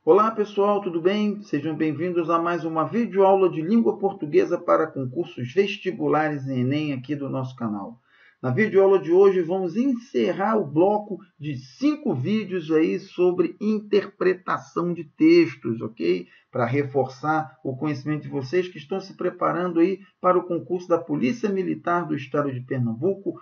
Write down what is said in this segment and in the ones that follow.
Olá pessoal, tudo bem? Sejam bem-vindos a mais uma videoaula de língua portuguesa para concursos vestibulares e Enem aqui do nosso canal. Na videoaula de hoje vamos encerrar o bloco de 5 vídeos aí sobre interpretação de textos, ok? Para reforçar o conhecimento de vocês que estão se preparando aí para o concurso da Polícia Militar do Estado de Pernambuco,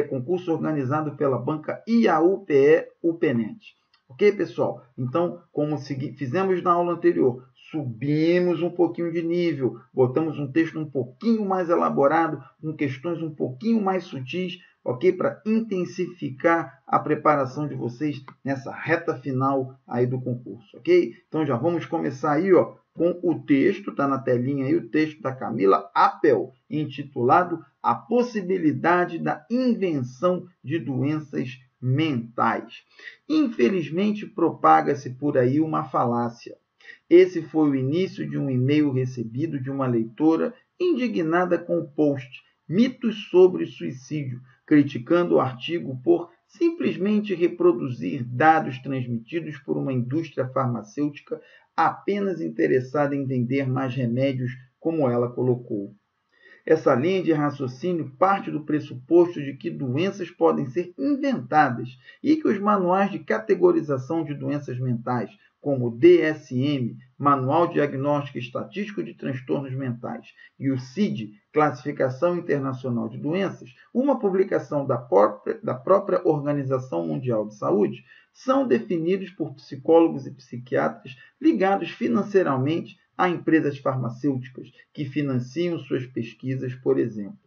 concurso organizado pela banca IAUPE-UPENET. Ok, pessoal? Então, como fizemos na aula anterior, subimos um pouquinho de nível, botamos um texto um pouquinho mais elaborado, com questões um pouquinho mais sutis, ok? Para intensificar a preparação de vocês nessa reta final aí do concurso, ok? Então, já vamos começar aí, ó, com o texto, está na telinha aí, o texto da Camila Appel, intitulado A Possibilidade da Invenção de Doenças Mentais. Infelizmente, propaga-se por aí uma falácia. Esse foi o início de um e-mail recebido de uma leitora indignada com o post Mitos sobre Suicídio, criticando o artigo por simplesmente reproduzir dados transmitidos por uma indústria farmacêutica apenas interessada em vender mais remédios, como ela colocou. Essa linha de raciocínio parte do pressuposto de que doenças podem ser inventadas e que os manuais de categorização de doenças mentais, como o DSM, Manual Diagnóstico e Estatístico de Transtornos Mentais, e o CID, Classificação Internacional de Doenças, uma publicação da própria Organização Mundial de Saúde, são definidos por psicólogos e psiquiatras ligados financeiramente a empresas farmacêuticas que financiam suas pesquisas, por exemplo.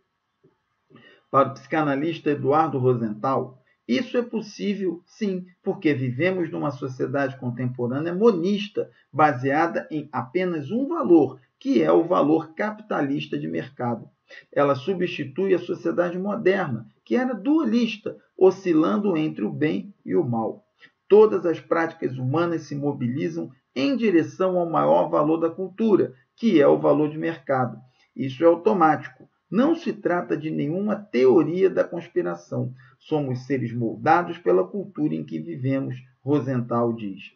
Para o psicanalista Eduardo Rosenthal, isso é possível, sim, porque vivemos numa sociedade contemporânea monista, baseada em apenas um valor, que é o valor capitalista de mercado. Ela substitui a sociedade moderna, que era dualista, oscilando entre o bem e o mal. Todas as práticas humanas se mobilizam em direção ao maior valor da cultura, que é o valor de mercado. Isso é automático. Não se trata de nenhuma teoria da conspiração. Somos seres moldados pela cultura em que vivemos, Rosenthal diz.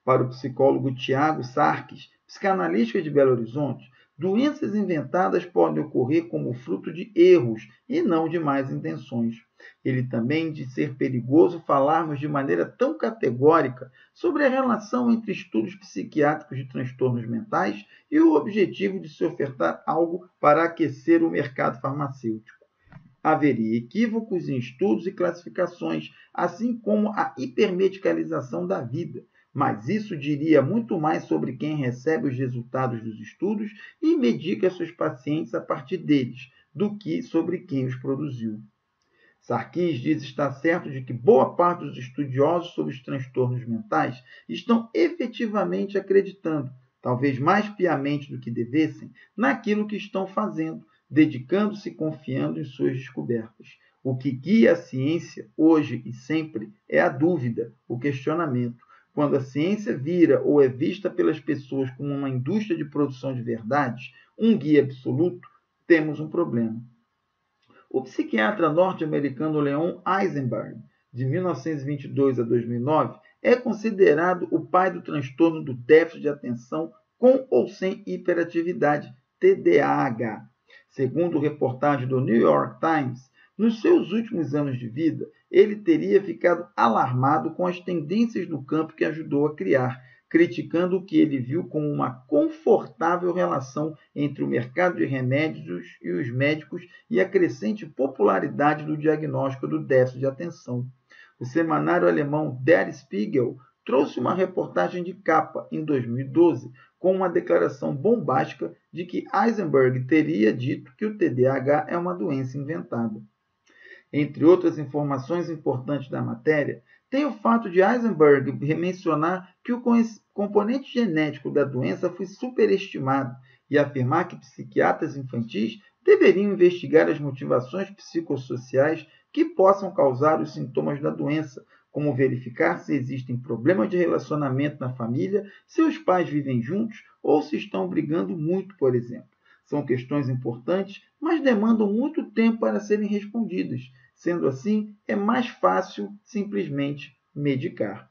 Para o psicólogo Tiago Sarkis, psicanalista de Belo Horizonte, doenças inventadas podem ocorrer como fruto de erros e não de más intenções. Ele também diz ser perigoso falarmos de maneira tão categórica sobre a relação entre estudos psiquiátricos de transtornos mentais e o objetivo de se ofertar algo para aquecer o mercado farmacêutico. Haveria equívocos em estudos e classificações, assim como a hipermedicalização da vida. Mas isso diria muito mais sobre quem recebe os resultados dos estudos e medica seus pacientes a partir deles, do que sobre quem os produziu. Sarkis diz estar certo de que boa parte dos estudiosos sobre os transtornos mentais estão efetivamente acreditando, talvez mais piamente do que devessem, naquilo que estão fazendo, dedicando-se e confiando em suas descobertas. O que guia a ciência, hoje e sempre, é a dúvida, o questionamento. Quando a ciência vira ou é vista pelas pessoas como uma indústria de produção de verdades, um guia absoluto, temos um problema. O psiquiatra norte-americano Leon Eisenberg, de 1922 a 2009, é considerado o pai do transtorno do déficit de atenção com ou sem hiperatividade, TDAH. Segundo reportagem do New York Times, nos seus últimos anos de vida, ele teria ficado alarmado com as tendências do campo que ajudou a criar, criticando o que ele viu como uma confortável relação entre o mercado de remédios e os médicos e a crescente popularidade do diagnóstico do déficit de atenção. O semanário alemão Der Spiegel trouxe uma reportagem de capa, em 2012, com uma declaração bombástica de que Eisenberg teria dito que o TDAH é uma doença inventada. Entre outras informações importantes da matéria, tem o fato de Eisenberg mencionar que o componente genético da doença foi superestimado e afirmar que psiquiatras infantis deveriam investigar as motivações psicossociais que possam causar os sintomas da doença, como verificar se existem problemas de relacionamento na família, se os pais vivem juntos ou se estão brigando muito, por exemplo. São questões importantes, mas demandam muito tempo para serem respondidas. Sendo assim, é mais fácil simplesmente medicar.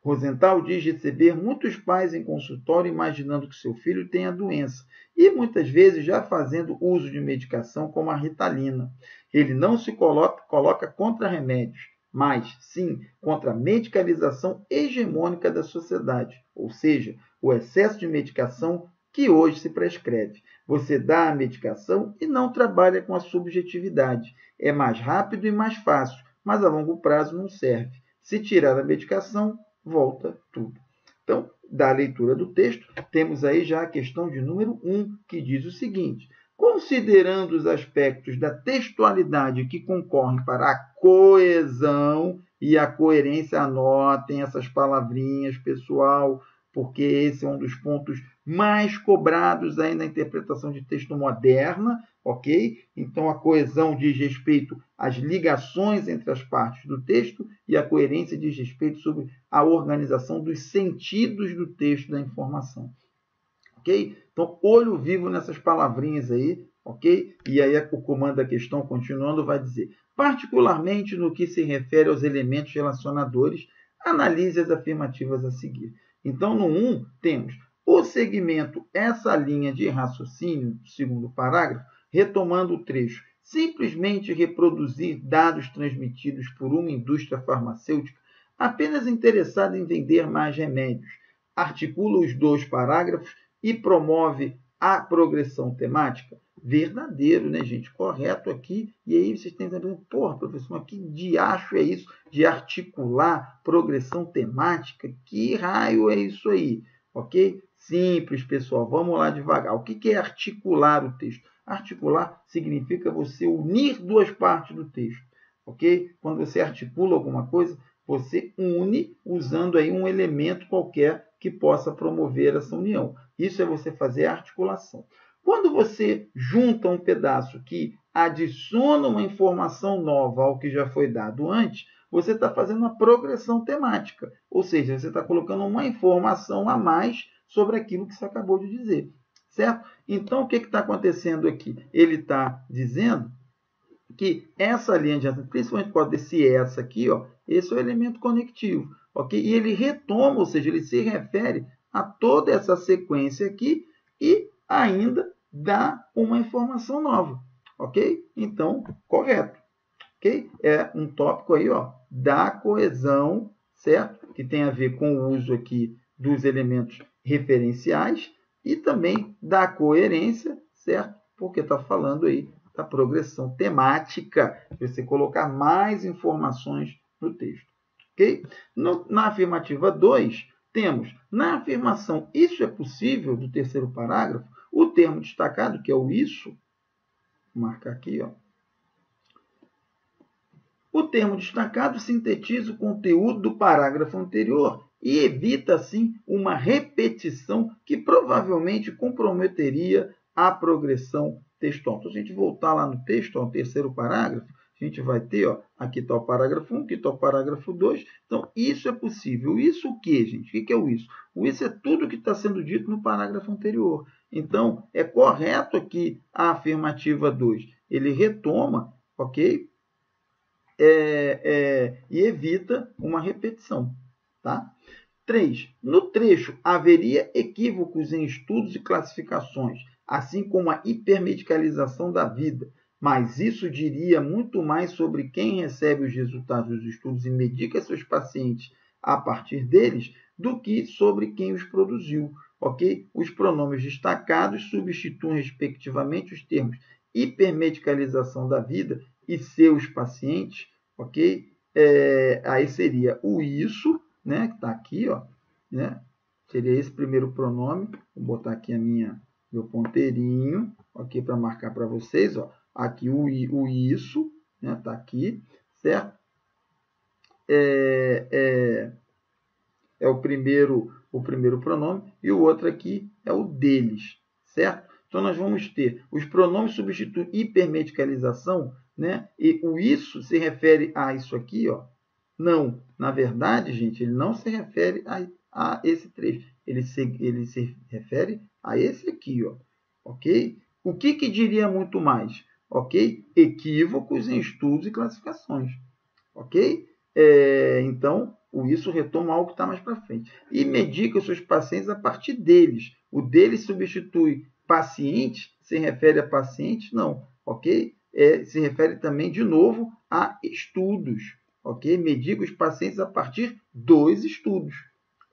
Rosenthal diz receber muitos pais em consultório imaginando que seu filho tem a doença e muitas vezes já fazendo uso de medicação como a Ritalina. Ele não se coloca contra remédios, mas sim contra a medicalização hegemônica da sociedade, ou seja, o excesso de medicação que hoje se prescreve. Você dá a medicação e não trabalha com a subjetividade. É mais rápido e mais fácil, mas a longo prazo não serve. Se tirar a medicação, volta tudo. Então, da leitura do texto, temos aí já a questão de número 1, que diz o seguinte: considerando os aspectos da textualidade que concorrem para a coesão e a coerência, anotem essas palavrinhas, pessoal, porque esse é um dos pontos mais cobrados aí na interpretação de texto moderna, ok? Então, a coesão diz respeito às ligações entre as partes do texto e a coerência diz respeito sobre a organização dos sentidos do texto da informação, ok? Então, olho vivo nessas palavrinhas aí, ok? E aí o comando da questão, continuando, vai dizer: particularmente no que se refere aos elementos relacionadores, analise as afirmativas a seguir. Então, no 1, temos o segmento, essa linha de raciocínio, segundo parágrafo, retomando o trecho: simplesmente reproduzir dados transmitidos por uma indústria farmacêutica apenas interessada em vender mais remédios. Articula os 2 parágrafos e promove a progressão temática. Verdadeiro, né, gente? Correto aqui. E aí vocês têm também, porra, professor, mas que diacho é isso de articular progressão temática? Que raio é isso aí? Ok? Simples, pessoal. Vamos lá devagar. O que é articular o texto? Articular significa você unir 2 partes do texto. Ok? Quando você articula alguma coisa, você une usando aí um elemento qualquer que possa promover essa união. Isso é você fazer a articulação. Quando você junta um pedaço que adiciona uma informação nova ao que já foi dado antes, você está fazendo uma progressão temática. Ou seja, você está colocando uma informação a mais sobre aquilo que você acabou de dizer. Certo? Então, o que está acontecendo aqui? Ele está dizendo que essa linha de raciocínio, principalmente por causa desse essa aqui, ó, esse é o elemento conectivo. Okay? E ele retoma, ou seja, ele se refere a toda essa sequência aqui e ainda dá uma informação nova. Ok? Então, correto. Ok? É um tópico aí, ó, da coesão, certo? Que tem a ver com o uso aqui dos elementos referenciais e também da coerência, certo? Porque está falando aí da progressão temática, de você colocar mais informações no texto. Ok? Na afirmativa 2, temos, na afirmação isso é possível, do terceiro parágrafo, o termo destacado, que é o isso, vou marcar aqui, ó. O termo destacado sintetiza o conteúdo do parágrafo anterior e evita, assim, uma repetição que provavelmente comprometeria a progressão textual. Então, se a gente voltar lá no texto, ao terceiro parágrafo, a gente vai ter, ó, aqui está o parágrafo 1, aqui está o parágrafo 2. Então, isso é possível. Isso o quê, gente? O que é o isso? O isso é tudo que está sendo dito no parágrafo anterior. Então, é correto aqui a afirmativa 2. Ele retoma, ok? E evita uma repetição. Tá? 3. No trecho, haveria equívocos em estudos e classificações, assim como a hipermedicalização da vida, mas isso diria muito mais sobre quem recebe os resultados dos estudos e medica seus pacientes a partir deles, do que sobre quem os produziu. Ok? Os pronomes destacados substituem, respectivamente, os termos hipermedicalização da vida e seus pacientes, ok? Aí seria o isso, né, que está aqui, ó, né? Seria esse primeiro pronome. Vou botar aqui meu ponteirinho, ok, para marcar para vocês, ó. Aqui o isso, né, tá aqui, certo? É o primeiro pronome e o outro aqui é o deles, certo? Então, nós vamos ter os pronomes substituem hipermedicalização, né? E o isso se refere a isso aqui, ó. Não, na verdade, gente, ele não se refere a esse trecho. Ele se refere a esse aqui, ó. Ok? O que diria muito mais? Ok? Equívocos em estudos e classificações. Ok? Então, o isso retoma algo que está mais para frente. E medica os seus pacientes a partir deles. O deles substitui paciente, se refere a pacientes? Não, ok? Se refere também, de novo, a estudos, ok? Medica os pacientes a partir dos estudos,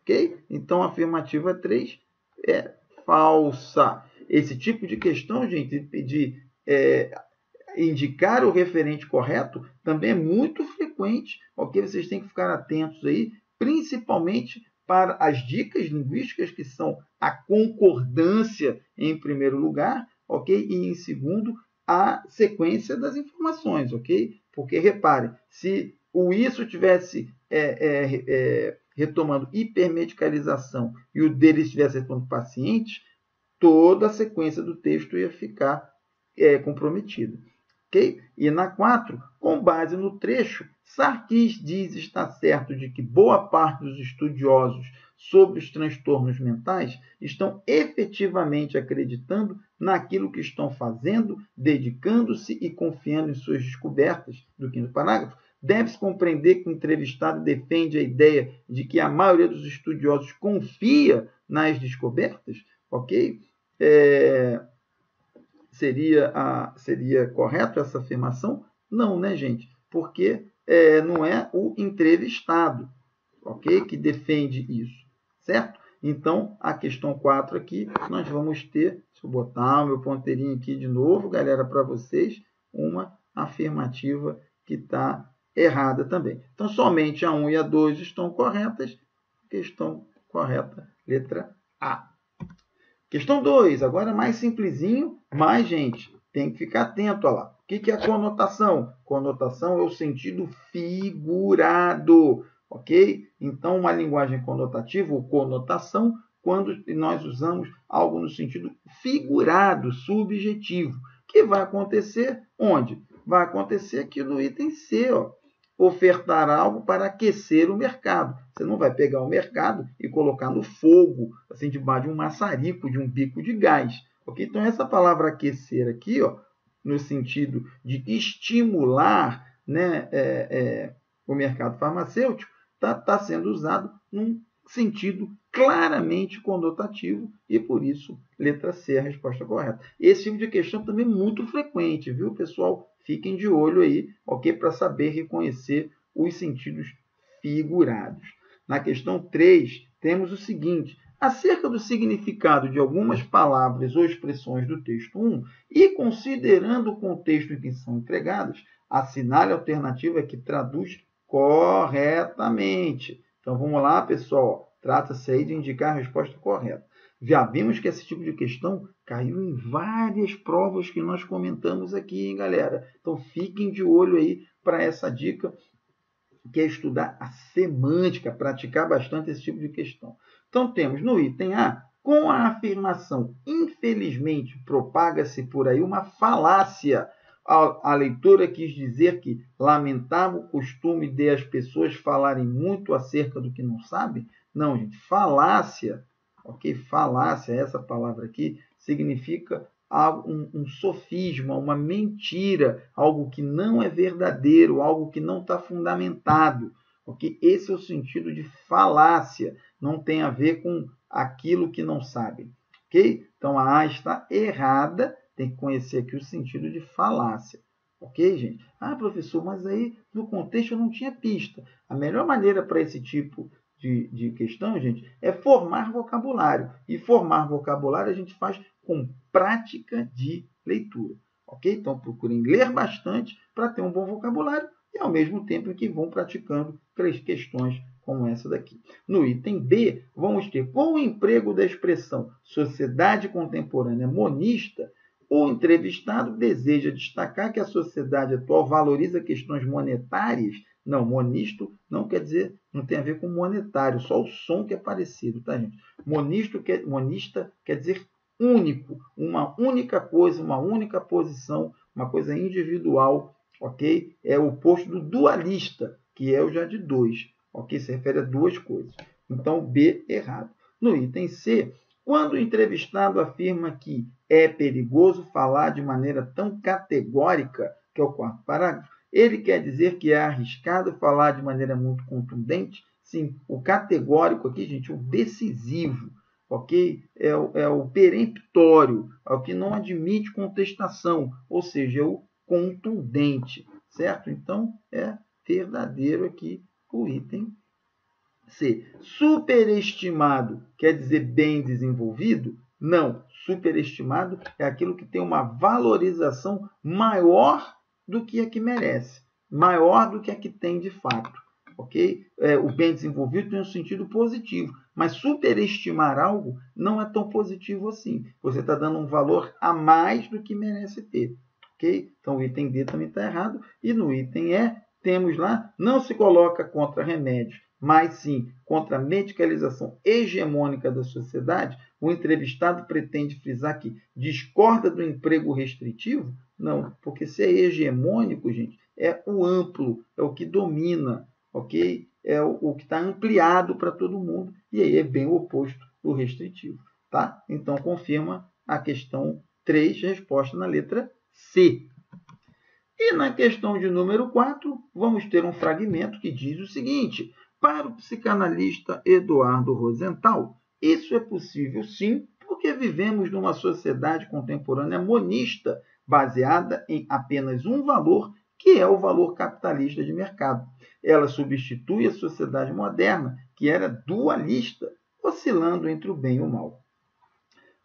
ok? Então, a afirmativa 3 é falsa. Esse tipo de questão, gente, de indicar o referente correto também é muito frequente, ok? Vocês têm que ficar atentos aí, principalmente para as dicas linguísticas, que são a concordância em primeiro lugar, ok? E em segundo, a sequência das informações, ok? Porque, reparem, se o isso tivesse retomando hipermedicalização e o dele estivesse retomando pacientes, toda a sequência do texto ia ficar comprometida. Okay? E na 4, com base no trecho, Sarkis diz estar certo de que boa parte dos estudiosos sobre os transtornos mentais estão efetivamente acreditando naquilo que estão fazendo, dedicando-se e confiando em suas descobertas, do 5º parágrafo. Deve-se compreender que o entrevistado defende a ideia de que a maioria dos estudiosos confia nas descobertas, ok? Seria correto essa afirmação? Não, né, gente? Porque não é o entrevistado, ok? Que defende isso, certo? Então, a questão 4 aqui, nós vamos ter, deixa eu botar o meu ponteirinho aqui de novo, galera, para vocês, uma afirmativa que está errada também. Então, somente a 1 e a 2 estão corretas. Questão correta, letra A. Questão 2, agora mais simplesinho, mas, gente, tem que ficar atento, olha lá. O que é a conotação? Conotação é o sentido figurado, ok? Então, uma linguagem conotativa ou conotação, quando nós usamos algo no sentido figurado, subjetivo, que vai acontecer onde? Vai acontecer aqui no item C, ó. Ofertar algo para aquecer o mercado. Você não vai pegar o mercado e colocar no fogo, assim, debaixo de um maçarico, de um bico de gás. Okay? Então, essa palavra aquecer aqui, ó, no sentido de estimular, né, o mercado farmacêutico, está sendo usado num sentido claramente conotativo e, por isso, letra C é a resposta correta. Esse tipo de questão também é muito frequente, viu, pessoal? Fiquem de olho aí, ok? Para saber reconhecer os sentidos figurados. Na questão 3, temos o seguinte: acerca do significado de algumas palavras ou expressões do texto 1 e considerando o contexto em que são empregadas, assinale a alternativa que traduz corretamente. Então, vamos lá, pessoal. Trata-se aí de indicar a resposta correta. Já vimos que esse tipo de questão caiu em várias provas que nós comentamos aqui, hein, galera? Então, fiquem de olho aí para essa dica, que é estudar a semântica, praticar bastante esse tipo de questão. Então, temos no item A, com a afirmação, infelizmente, propaga-se por aí uma falácia. A leitora quis dizer que lamentava o costume de as pessoas falarem muito acerca do que não sabem. Não, gente, falácia, ok? Falácia, essa palavra aqui, significa um sofisma, uma mentira, algo que não é verdadeiro, algo que não está fundamentado. Okay? Esse é o sentido de falácia, não tem a ver com aquilo que não sabem. Okay? Então, a A está errada, tem que conhecer aqui o sentido de falácia. Ok, gente? Ah, professor, mas aí no contexto eu não tinha pista. A melhor maneira para esse tipo de questão, gente, é formar vocabulário. E formar vocabulário a gente faz com prática de leitura. Ok? Então, procurem ler bastante para ter um bom vocabulário e, ao mesmo tempo, que vão praticando questões como essa daqui. No item B, vamos ter, com o emprego da expressão sociedade contemporânea monista, o entrevistado deseja destacar que a sociedade atual valoriza questões monetárias. Não, monisto não quer dizer, não tem a ver com monetário, só o som que é parecido, tá, gente? Monista quer dizer único, uma única coisa, uma única posição, uma coisa individual, ok? É o oposto do dualista, que é o já de dois, ok? Se refere a duas coisas. Então, B, errado. No item C, quando o entrevistado afirma que é perigoso falar de maneira tão categórica, que é o 4º parágrafo, Ele quer dizer que é arriscado falar de maneira muito contundente? Sim, o categórico aqui, gente, o decisivo, ok? É o peremptório, é o que não admite contestação, ou seja, é o contundente, certo? Então, é verdadeiro aqui o item C. Superestimado quer dizer bem desenvolvido? Não. Superestimado é aquilo que tem uma valorização maior do que a que merece, maior do que a que tem de fato. Ok? O bem desenvolvido tem um sentido positivo, mas superestimar algo não é tão positivo assim. Você está dando um valor a mais do que merece ter. Ok? Então o item D também está errado. E no item E, temos lá, não se coloca contra remédios, mas sim contra a medicalização hegemônica da sociedade. O entrevistado pretende frisar que discorda do emprego restritivo? Não, porque se é hegemônico, gente, é o amplo, é o que domina, ok? É o que está ampliado para todo mundo, e aí é bem o oposto do restritivo, tá? Então, confirma a questão 3, resposta na letra C. E na questão de número 4, vamos ter um fragmento que diz o seguinte: para o psicanalista Eduardo Rosenthal, isso é possível sim, porque vivemos numa sociedade contemporânea monista, baseada em apenas um valor, que é o valor capitalista de mercado. Ela substitui a sociedade moderna, que era dualista, oscilando entre o bem e o mal.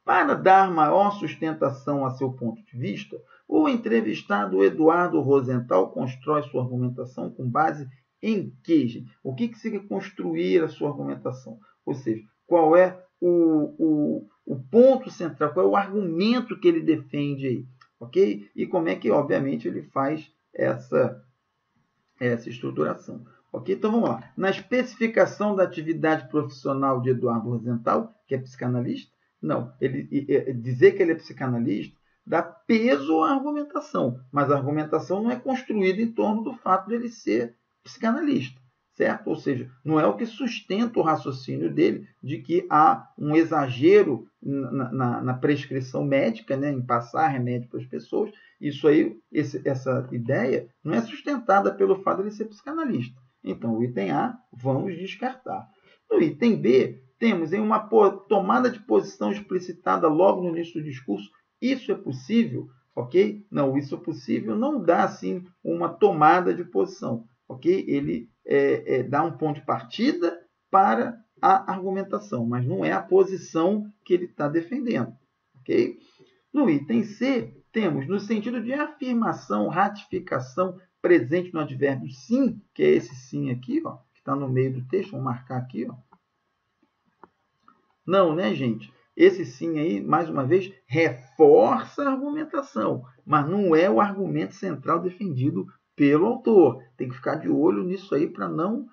Para dar maior sustentação a seu ponto de vista, o entrevistado Eduardo Rosenthal constrói sua argumentação com base em quê? O que significa construir a sua argumentação? Ou seja, qual é o ponto central, qual é o argumento que ele defende aí? Ok? E como é que, obviamente, ele faz essa estruturação. Ok? Então vamos lá. Na especificação da atividade profissional de Eduardo Rosenthal, que é psicanalista, não, dizer que ele é psicanalista dá peso à argumentação, mas a argumentação não é construída em torno do fato de ele ser psicanalista, certo? Ou seja, não é o que sustenta o raciocínio dele de que há um exagero na prescrição médica, né, em passar remédio para as pessoas. Isso aí, essa ideia não é sustentada pelo fato de ele ser psicanalista. Então, o item A, vamos descartar. No item B, temos em uma tomada de posição explicitada logo no início do discurso. Isso é possível? Ok? Não, isso é possível não dá, assim, uma tomada de posição. Ok? Ele dá um ponto de partida para a argumentação, mas não é a posição que ele está defendendo. Ok? No item C, temos no sentido de afirmação, ratificação, presente no advérbio sim, que é esse sim aqui, ó, que está no meio do texto, vamos marcar aqui. Ó. Não, né, gente? Esse sim aí, mais uma vez, reforça a argumentação, mas não é o argumento central defendido pelo autor. Tem que ficar de olho nisso aí para não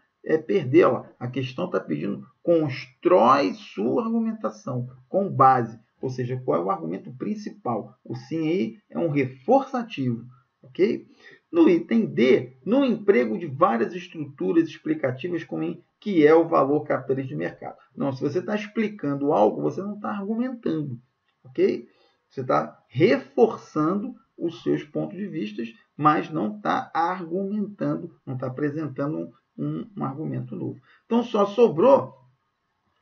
perdê-la. A questão está pedindo, constrói sua argumentação com base. Ou seja, qual é o argumento principal? O sim aí é um reforçativo, ok? No item D, no emprego de várias estruturas explicativas como que é o valor capitalista de mercado. Não, se você está explicando algo, você não está argumentando, ok? Você está reforçando os seus pontos de vista, mas não está argumentando, não está apresentando um argumento novo. Então, só sobrou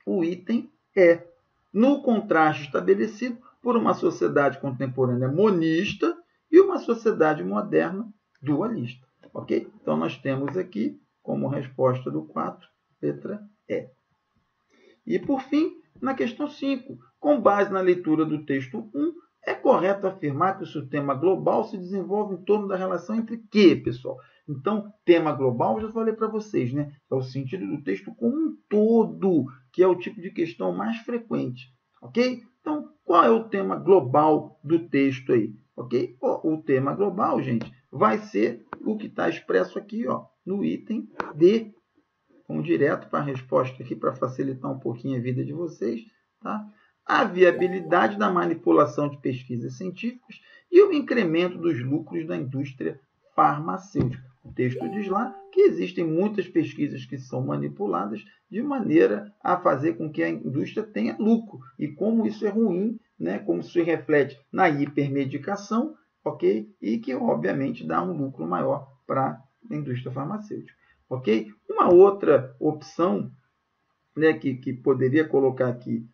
o item E. No contraste estabelecido por uma sociedade contemporânea monista e uma sociedade moderna dualista. Ok? Então, nós temos aqui, como resposta do 4, letra E. E, por fim, na questão 5, com base na leitura do texto 1, é correto afirmar que o sistema global se desenvolve em torno da relação entre quê, pessoal? Então, tema global, eu já falei para vocês, né? É o sentido do texto como um todo, que é o tipo de questão mais frequente, ok? Então, qual é o tema global do texto aí? Ok? O tema global, gente, vai ser o que está expresso aqui, ó, no item D. Vamos direto para a resposta aqui para facilitar um pouquinho a vida de vocês, tá? A viabilidade da manipulação de pesquisas científicas e o incremento dos lucros da indústria farmacêutica. O texto diz lá que existem muitas pesquisas que são manipuladas de maneira a fazer com que a indústria tenha lucro. E como isso é ruim, né? Como isso se reflete na hipermedicação, ok? E que, obviamente, dá um lucro maior para a indústria farmacêutica. Ok? Uma outra opção, né, que poderia colocar aqui,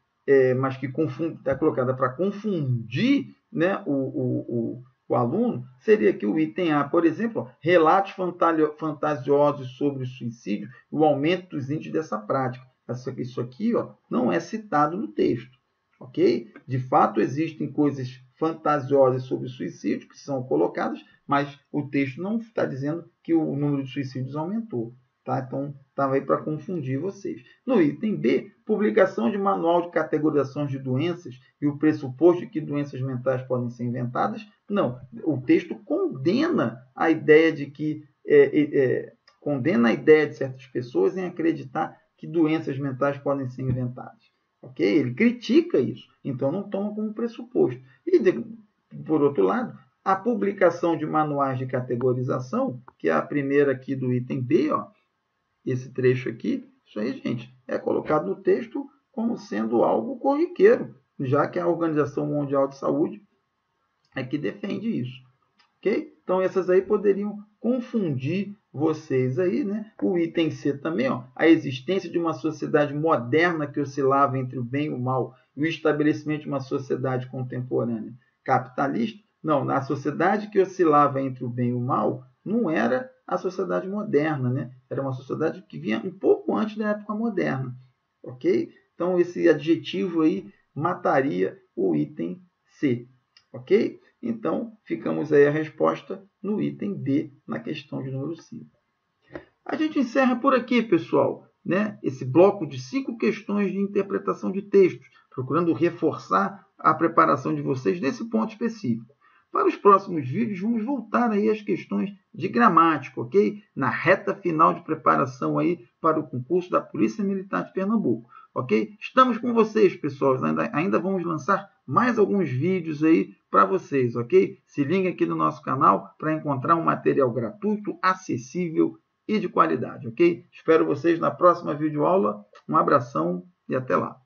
mas que está colocada para confundir, né, o aluno, seria aqui o item A, por exemplo, relatos fantasiosos sobre o suicídio e o aumento dos índices dessa prática. Isso aqui, ó, não é citado no texto. Ok? De fato, existem coisas fantasiosas sobre o suicídio que são colocadas, mas o texto não está dizendo que o número de suicídios aumentou. Tá? Então, estava aí para confundir vocês. No item B, publicação de manual de categorização de doenças e o pressuposto de que doenças mentais podem ser inventadas. Não, o texto condena a ideia de que condena a ideia de certas pessoas em acreditar que doenças mentais podem ser inventadas. Ok? Ele critica isso, então não toma como pressuposto. E, por outro lado, a publicação de manuais de categorização, que é a primeira aqui do item B, ó, esse trecho aqui, isso aí, gente, é colocado no texto como sendo algo corriqueiro, já que a Organização Mundial de Saúde é que defende isso. Ok? Então, essas aí poderiam confundir vocês aí, né? O item C também, ó, a existência de uma sociedade moderna que oscilava entre o bem e o mal e o estabelecimento de uma sociedade contemporânea capitalista. Não, na sociedade que oscilava entre o bem e o mal, não era a sociedade moderna, né? Era uma sociedade que vinha um pouco antes da época moderna, ok? Então, esse adjetivo aí mataria o item C, ok? Então, ficamos aí a resposta no item D, na questão de número 5. A gente encerra por aqui, pessoal, né? Esse bloco de 5 questões de interpretação de textos, procurando reforçar a preparação de vocês nesse ponto específico. Para os próximos vídeos, vamos voltar aí às questões de gramática, ok? Na reta final de preparação aí para o concurso da Polícia Militar de Pernambuco, ok? Estamos com vocês, pessoal. Ainda vamos lançar mais alguns vídeos aí para vocês, ok? Se liga aqui no nosso canal para encontrar um material gratuito, acessível e de qualidade, ok? Espero vocês na próxima videoaula. Um abração e até lá.